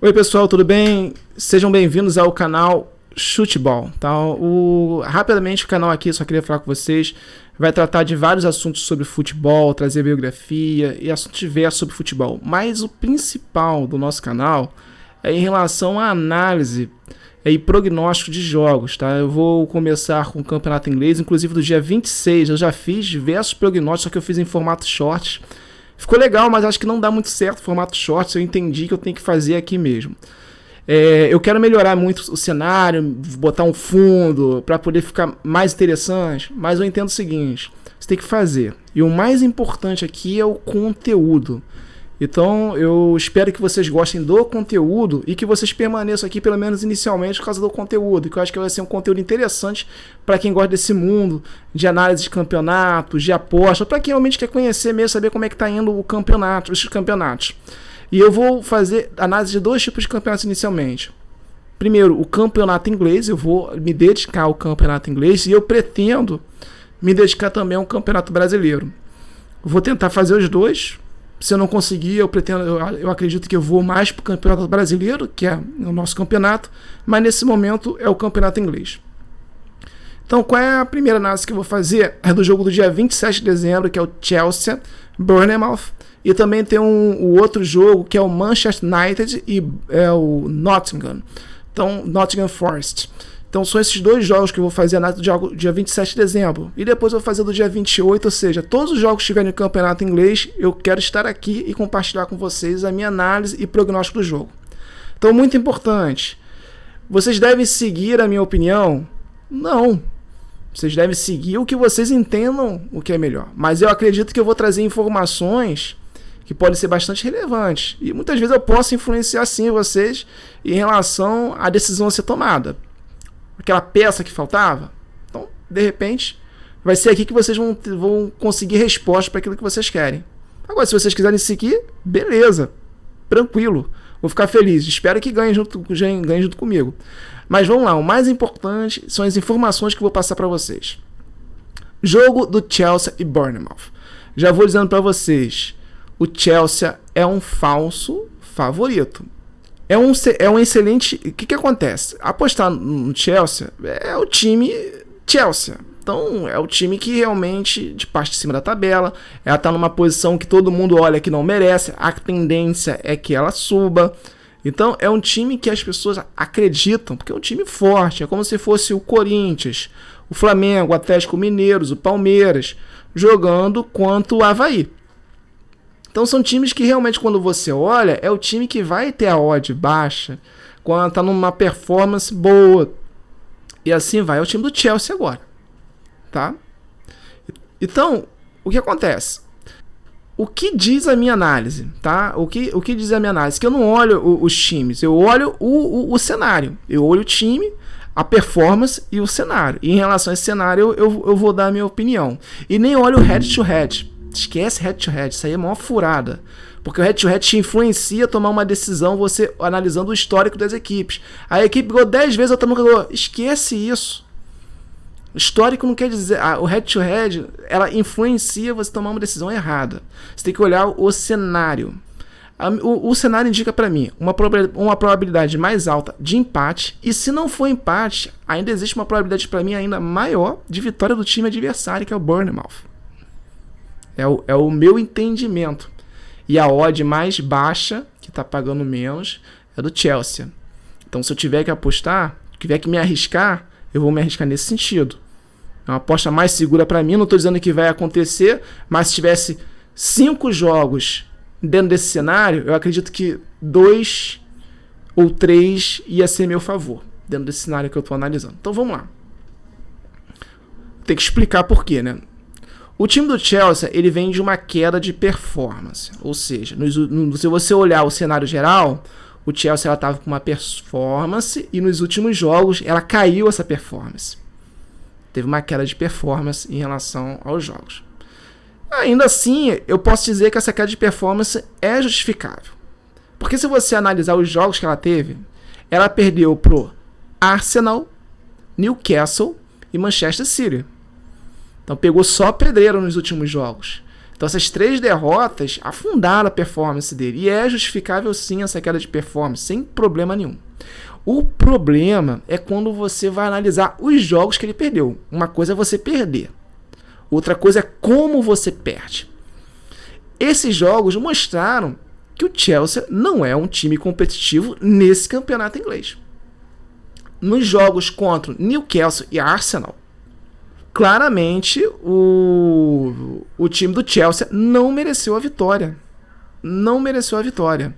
Oi pessoal, tudo bem? Sejam bem-vindos ao canal Chutebol, tá? Rapidamente o canal aqui, só queria falar com vocês, vai tratar de vários assuntos sobre futebol, trazer biografia e assuntos diversos sobre futebol. Mas o principal do nosso canal é em relação à análise e prognóstico de jogos, tá? Eu vou começar com o campeonato inglês, inclusive do dia 26, eu já fiz diversos prognósticos, só que eu fiz em formato short. Ficou legal, mas acho que não dá muito certo o formato shorts. Eu entendi que eu tenho que fazer aqui mesmo. Eu quero melhorar muito o cenário, botar um fundo para poder ficar mais interessante. Mas eu entendo o seguinte: você tem que fazer. E o mais importante aqui é o conteúdo. Então eu espero que vocês gostem do conteúdo e que vocês permaneçam aqui pelo menos inicialmente por causa do conteúdo, que eu acho que vai ser um conteúdo interessante para quem gosta desse mundo de análise de campeonatos, de aposta, para quem realmente quer conhecer mesmo, saber como é que está indo o campeonato, os campeonatos. E eu vou fazer análise de dois tipos de campeonatos inicialmente. Primeiro, o campeonato inglês, eu vou me dedicar ao campeonato inglês e eu pretendo me dedicar também ao campeonato brasileiro. Eu vou tentar fazer os dois. Se eu não conseguir, eu acredito que eu vou mais para o campeonato brasileiro, que é o nosso campeonato, mas nesse momento é o campeonato inglês. Então, qual é a primeira análise que eu vou fazer? É do jogo do dia 27 de dezembro, que é o Chelsea, Bournemouth, e também tem o outro jogo, que é o Manchester United e o Nottingham. Então, Nottingham Forest. Então são esses dois jogos que eu vou fazer análise do dia 27 de dezembro. E depois eu vou fazer do dia 28, ou seja, todos os jogos que estiverem no campeonato inglês, eu quero estar aqui e compartilhar com vocês a minha análise e prognóstico do jogo. Então, muito importante. Vocês devem seguir a minha opinião? Não. Vocês devem seguir o que vocês entendam o que é melhor. Mas eu acredito que eu vou trazer informações que podem ser bastante relevantes. E muitas vezes eu posso influenciar sim vocês em relação à decisão a ser tomada. Aquela peça que faltava. Então, de repente, vai ser aqui que vocês vão conseguir resposta para aquilo que vocês querem. Agora, se vocês quiserem seguir, beleza, tranquilo, vou ficar feliz. Espero que ganhem junto comigo. Mas vamos lá, o mais importante são as informações que eu vou passar para vocês. Jogo do Chelsea e Bournemouth. Já vou dizendo para vocês, o Chelsea é um falso favorito. É um excelente... O que acontece? Apostar no Chelsea é o time Chelsea. Então, é o time que realmente, de parte de cima da tabela, ela está numa posição que todo mundo olha que não merece. A tendência é que ela suba. Então, é um time que as pessoas acreditam, porque é um time forte. É como se fosse o Corinthians, o Flamengo, o Atlético Mineiro, o Palmeiras, jogando contra o Avaí. Então são times que realmente quando você olha, é o time que vai ter a odd baixa, quando está numa performance boa. E assim vai, é o time do Chelsea agora. Tá? Então, o que acontece? O que diz a minha análise? Tá? O que diz a minha análise? Que eu não olho os times, eu olho o cenário. Eu olho o time, a performance e o cenário. E em relação a esse cenário, eu vou dar a minha opinião. E nem olho o head-to-head. Esquece head-to-head, isso aí é uma furada. Porque o head-to-head te influencia a tomar uma decisão, você analisando o histórico das equipes. A equipe ganhou 10 vezes, a outra nunca ganhou. Esquece isso. Histórico não quer dizer... o head-to-head, ela influencia você tomar uma decisão errada. Você tem que olhar o cenário. O cenário indica para mim uma probabilidade mais alta de empate. E se não for empate, ainda existe uma probabilidade para mim ainda maior de vitória do time adversário, que é o Bournemouth. É o meu entendimento. E a odd mais baixa, que está pagando menos, é do Chelsea. Então, se eu tiver que apostar, tiver que me arriscar, eu vou me arriscar nesse sentido. É uma aposta mais segura para mim. Não estou dizendo que vai acontecer, mas se tivesse 5 jogos dentro desse cenário, eu acredito que 2 ou 3 ia ser meu favor, dentro desse cenário que eu estou analisando. Então, vamos lá. Tem que explicar por quê, né? O time do Chelsea, ele vem de uma queda de performance. Ou seja, se você olhar o cenário geral, o Chelsea estava com uma performance e nos últimos jogos ela caiu essa performance. Teve uma queda de performance em relação aos jogos. Ainda assim, eu posso dizer que essa queda de performance é justificável. Porque se você analisar os jogos que ela teve, ela perdeu pro Arsenal, Newcastle e Manchester City. Então pegou só pedreiro nos últimos jogos. Então essas 3 derrotas afundaram a performance dele. E é justificável sim essa queda de performance, sem problema nenhum. O problema é quando você vai analisar os jogos que ele perdeu. Uma coisa é você perder. Outra coisa é como você perde. Esses jogos mostraram que o Chelsea não é um time competitivo nesse campeonato inglês. Nos jogos contra Newcastle e Arsenal, claramente o time do Chelsea não mereceu a vitória. Não mereceu a vitória.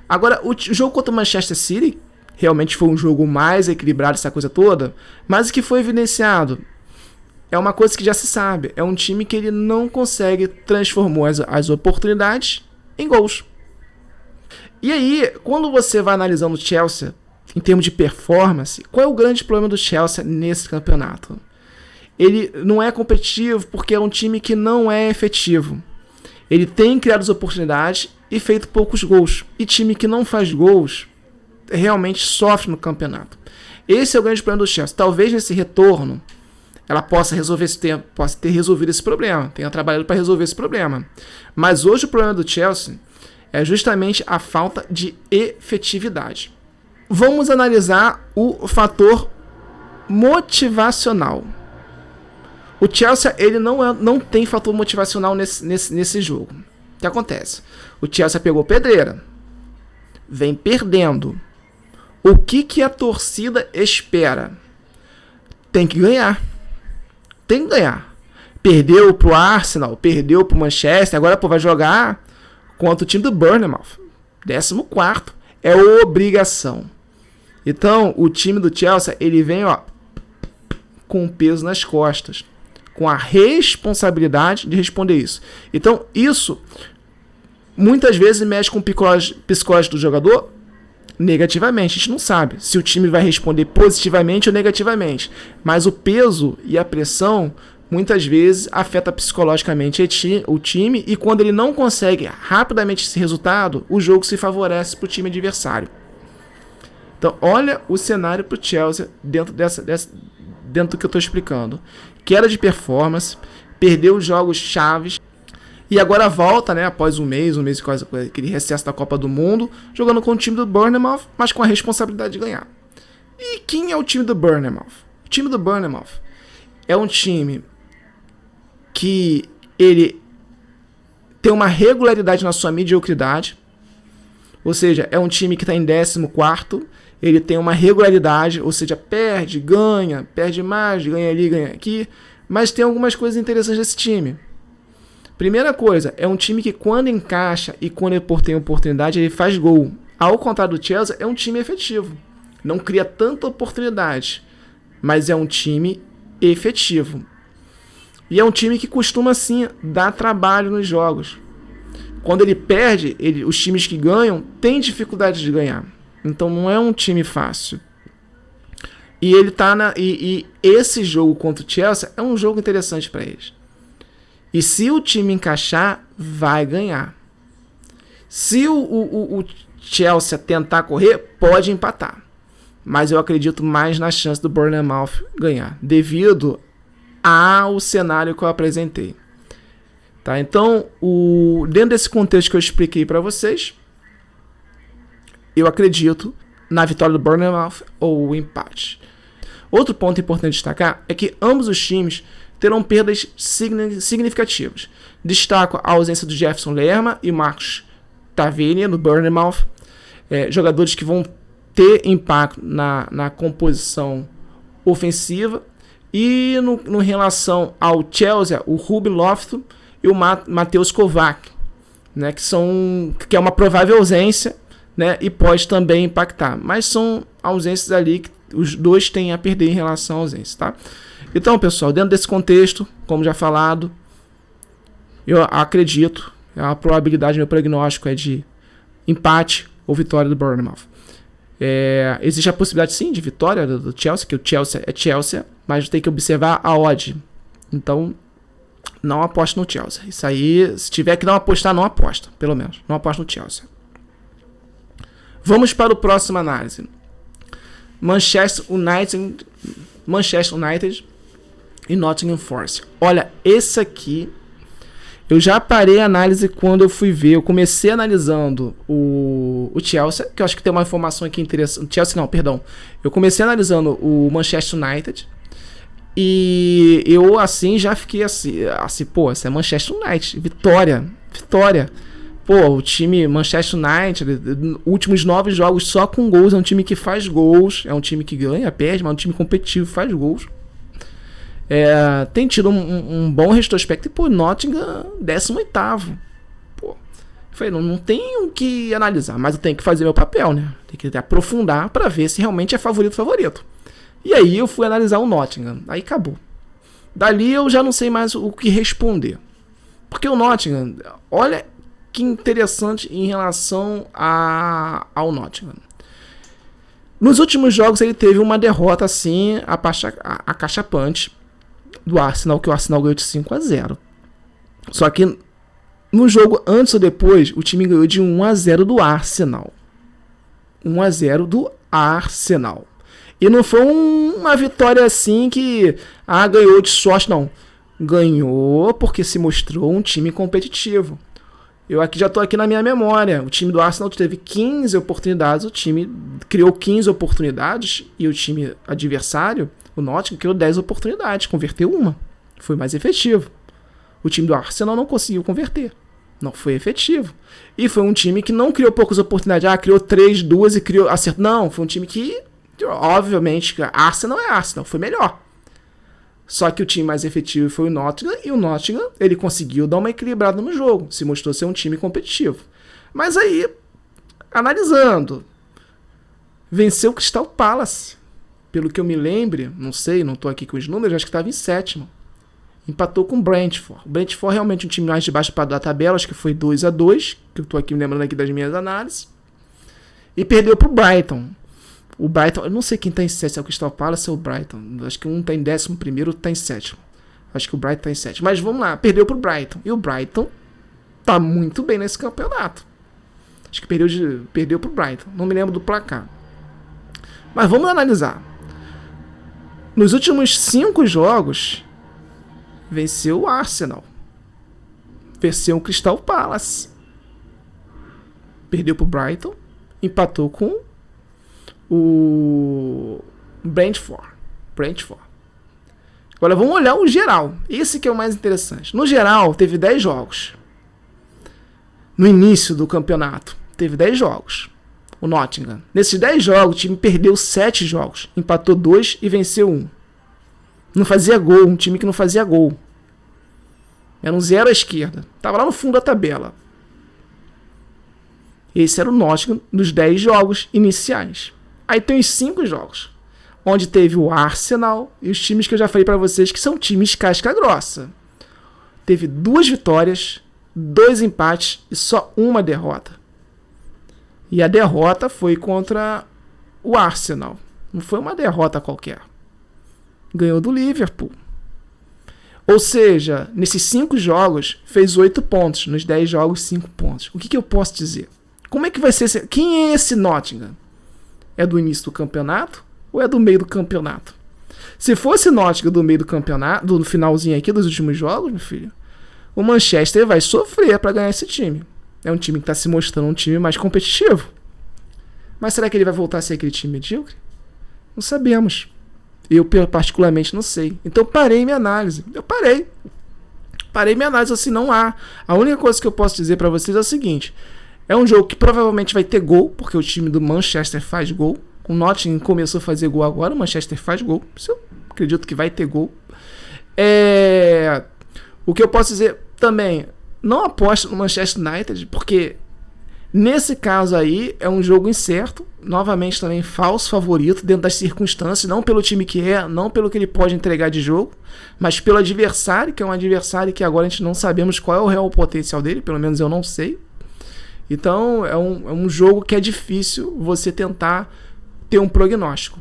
Agora, o jogo contra o Manchester City realmente foi um jogo mais equilibrado, essa coisa toda, mas o que foi evidenciado é uma coisa que já se sabe. É um time que ele não consegue transformar as oportunidades em gols. E aí, quando você vai analisando o Chelsea em termos de performance, qual é o grande problema do Chelsea nesse campeonato? Ele não é competitivo porque é um time que não é efetivo. Ele tem criado as oportunidades e feito poucos gols. E time que não faz gols realmente sofre no campeonato. Esse é o grande problema do Chelsea. Talvez nesse retorno ela possa ter resolvido esse problema, tenha trabalhado para resolver esse problema. Mas hoje o problema do Chelsea é justamente a falta de efetividade. Vamos analisar o fator motivacional. O Chelsea ele não tem fator motivacional nesse jogo. O que acontece? O Chelsea pegou pedreira, vem perdendo. O que a torcida espera? Tem que ganhar. Tem que ganhar. Perdeu pro Arsenal, perdeu pro Manchester, agora vai jogar contra o time do Bournemouth. 14º. É obrigação. Então, o time do Chelsea, ele vem com peso nas costas, com a responsabilidade de responder isso. Então, isso muitas vezes mexe com o psicológico do jogador negativamente. A gente não sabe se o time vai responder positivamente ou negativamente, mas o peso e a pressão muitas vezes afeta psicologicamente o time, e quando ele não consegue rapidamente esse resultado, o jogo se favorece para o time adversário. Então, olha o cenário para o Chelsea dentro do que eu estou explicando. Queda de performance, perdeu os jogos chaves, e agora volta, né, após um mês e quase aquele recesso da Copa do Mundo, jogando com o time do Bournemouth, mas com a responsabilidade de ganhar. E quem é o time do Bournemouth? O time do Bournemouth é um time que ele tem uma regularidade na sua mediocridade, ou seja, é um time que está em 14º, ele tem uma regularidade, ou seja, perde, ganha, perde mais, ganha ali, ganha aqui, mas tem algumas coisas interessantes desse time. Primeira coisa, é um time que quando encaixa e quando ele tem oportunidade, ele faz gol. Ao contrário do Chelsea, é um time efetivo. Não cria tanta oportunidade, mas é um time efetivo. E é um time que costuma, sim, dar trabalho nos jogos. Quando ele perde, os times que ganham têm dificuldade de ganhar. Então não é um time fácil. E ele tá e esse jogo contra o Chelsea é um jogo interessante para eles. E se o time encaixar, vai ganhar. Se o Chelsea tentar correr, pode empatar. Mas eu acredito mais na chance do Bournemouth ganhar, devido ao cenário que eu apresentei. Tá? Então, dentro desse contexto que eu expliquei para vocês, eu acredito na vitória do Bournemouth ou o empate. Outro ponto importante destacar é que ambos os times terão perdas significativas. Destaco a ausência do Jefferson Lerma e Marcos Tavernier no Bournemouth, jogadores que vão ter impacto na composição ofensiva. E no relação ao Chelsea, o Ruben Loftus e o Mateusz Kovac, né, que é uma provável ausência, né, e pode também impactar. Mas são ausências ali que os dois têm a perder em relação à ausência, tá? Então, pessoal, dentro desse contexto, como já falado, eu acredito, a probabilidade, meu prognóstico é de empate ou vitória do Bournemouth. Existe a possibilidade, sim, de vitória do Chelsea, que o Chelsea é Chelsea, mas tem que observar a odd. Então, não aposta no Chelsea. Isso aí, se tiver que não apostar, não aposta, pelo menos. Não aposta no Chelsea. Vamos para o próximo análise. Manchester United e Nottingham Forest. Olha, esse aqui Eu já parei a análise quando eu fui ver. Eu comecei analisando o Chelsea, que eu acho que tem uma informação aqui interessante. Chelsea não, perdão. Eu comecei analisando o Manchester United. E eu assim já fiquei assim, pô, essa é Manchester United. Vitória. Pô, o time Manchester United, últimos 9 jogos só com gols. É um time que faz gols. É um time que ganha, perde, mas é um time competitivo, faz gols. Tem tido um bom retrospecto. E, pô, Nottingham 18º. Pô, falei, não tenho o que analisar, mas eu tenho que fazer meu papel, né? Tem que aprofundar pra ver se realmente é favorito. E aí eu fui analisar o Nottingham. Aí acabou. Dali eu já não sei mais o que responder. Porque o Nottingham, olha que interessante em relação ao Nottingham. Nos últimos jogos ele teve uma derrota assim, acachapante do Arsenal, que o Arsenal ganhou de 5-0. Só que no jogo antes ou depois, o time ganhou de 1-0 do Arsenal. 1-0 do Arsenal. E não foi uma vitória assim que ganhou de sorte, não. Ganhou porque se mostrou um time competitivo. Eu aqui já estou aqui na minha memória. O time do Arsenal teve 15 oportunidades, o time criou 15 oportunidades e o time adversário, o Nottingham, criou 10 oportunidades, converteu uma. Foi mais efetivo. O time do Arsenal não conseguiu converter. Não foi efetivo. E foi um time que não criou poucas oportunidades. Criou 3, 2 e criou acerto. Não, foi um time que, obviamente, Arsenal é Arsenal, foi melhor. Só que o time mais efetivo foi o Nottingham, e o Nottingham ele conseguiu dar uma equilibrada no jogo, se mostrou ser um time competitivo. Mas aí, analisando, venceu o Crystal Palace. Pelo que eu me lembre, não sei, não estou aqui com os números, acho que estava em 7º. Empatou com o Brentford. O Brentford é realmente um time mais de baixo da tabela, acho que foi 2-2, que eu estou aqui me lembrando aqui das minhas análises. E perdeu para o Brighton. O Brighton, eu não sei quem está em 7º, se é o Crystal Palace ou o Brighton. Acho que um está em 11º, outro está em 7º. Acho que o Brighton está em 7º. Mas vamos lá, perdeu para o Brighton. E o Brighton está muito bem nesse campeonato. Acho que perdeu para o Brighton. Não me lembro do placar. Mas vamos analisar. Nos últimos 5 jogos, venceu o Arsenal. Venceu o Crystal Palace. Perdeu para o Brighton. Empatou com o Brentford. Agora vamos olhar o geral. Esse que é o mais interessante. No geral, teve 10 jogos. No início do campeonato, teve 10 jogos. O Nottingham. Nesses 10 jogos, o time perdeu 7 jogos. Empatou 2 e venceu 1. Não fazia gol. Um time que não fazia gol. Era um 0 à esquerda. Estava lá no fundo da tabela. Esse era o Nottingham nos 10 jogos iniciais. Aí tem os 5 jogos, onde teve o Arsenal e os times que eu já falei para vocês que são times casca grossa. Teve 2 vitórias, 2 empates e só uma derrota. E a derrota foi contra o Arsenal. Não foi uma derrota qualquer. Ganhou do Liverpool. Ou seja, nesses 5 jogos, fez 8 pontos. Nos 10 jogos, 5 pontos. O que eu posso dizer? Como é que vai ser? Quem é esse Nottingham? É do início do campeonato ou é do meio do campeonato? Se fosse Nottingham do meio do campeonato, do finalzinho aqui dos últimos jogos, meu filho, o Manchester vai sofrer para ganhar esse time. É um time que está se mostrando um time mais competitivo. Mas será que ele vai voltar a ser aquele time medíocre? Não sabemos. Eu particularmente não sei. Então parei minha análise. Eu parei minha análise, assim, não há. A única coisa que eu posso dizer para vocês é o seguinte: é um jogo que provavelmente vai ter gol, porque o time do Manchester faz gol. O Nottingham começou a fazer gol agora, o Manchester faz gol. Isso eu acredito que vai ter gol. O que eu posso dizer também, não aposto no Manchester United, porque nesse caso aí é um jogo incerto. Novamente também falso favorito dentro das circunstâncias, não pelo time que é, não pelo que ele pode entregar de jogo, mas pelo adversário, que é um adversário que agora a gente não sabemos qual é o real potencial dele, pelo menos eu não sei. Então é um jogo que é difícil você tentar ter um prognóstico.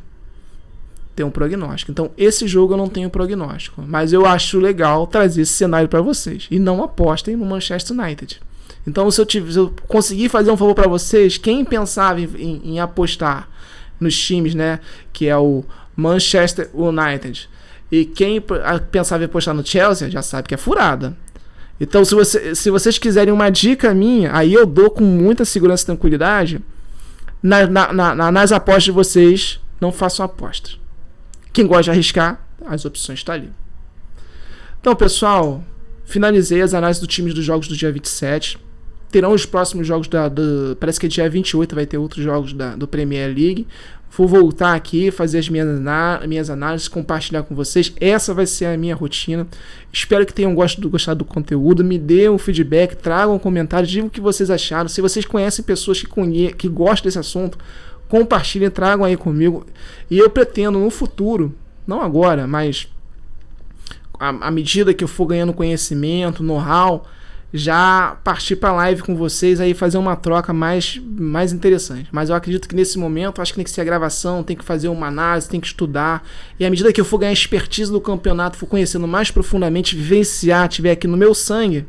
Então esse jogo eu não tenho prognóstico, mas eu acho legal trazer esse cenário para vocês. E não apostem no Manchester United. Então se eu conseguir fazer um favor para vocês, quem pensava em apostar nos times, né, que é o Manchester United, e quem pensava em apostar no Chelsea, já sabe que é furada. Então, se vocês quiserem uma dica minha, aí eu dou com muita segurança e tranquilidade. Nas apostas de vocês, não façam apostas. Quem gosta de arriscar, as opções estão ali. Então, pessoal, finalizei as análises do time dos jogos do dia 27. Terão os próximos jogos parece que dia 28 vai ter outros jogos do Premier League. Vou voltar aqui, fazer as minhas análises, compartilhar com vocês. Essa vai ser a minha rotina. Espero que tenham gostado do conteúdo. Me dêem um feedback, tragam um comentário, digam o que vocês acharam. Se vocês conhecem pessoas que gostam desse assunto, compartilhem, tragam aí comigo. E eu pretendo no futuro, não agora, mas à medida que eu for ganhando conhecimento, know-how, já partir para live com vocês, aí fazer uma troca mais interessante. Mas eu acredito que nesse momento, acho que tem que ser a gravação, tem que fazer uma análise, tem que estudar. E à medida que eu for ganhar expertise no campeonato, for conhecendo mais profundamente, vivenciar, tiver aqui no meu sangue,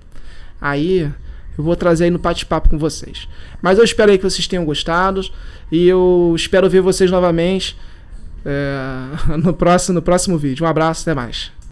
aí eu vou trazer aí no bate-papo com vocês. Mas eu espero aí que vocês tenham gostado e eu espero ver vocês novamente no próximo vídeo. Um abraço, até mais.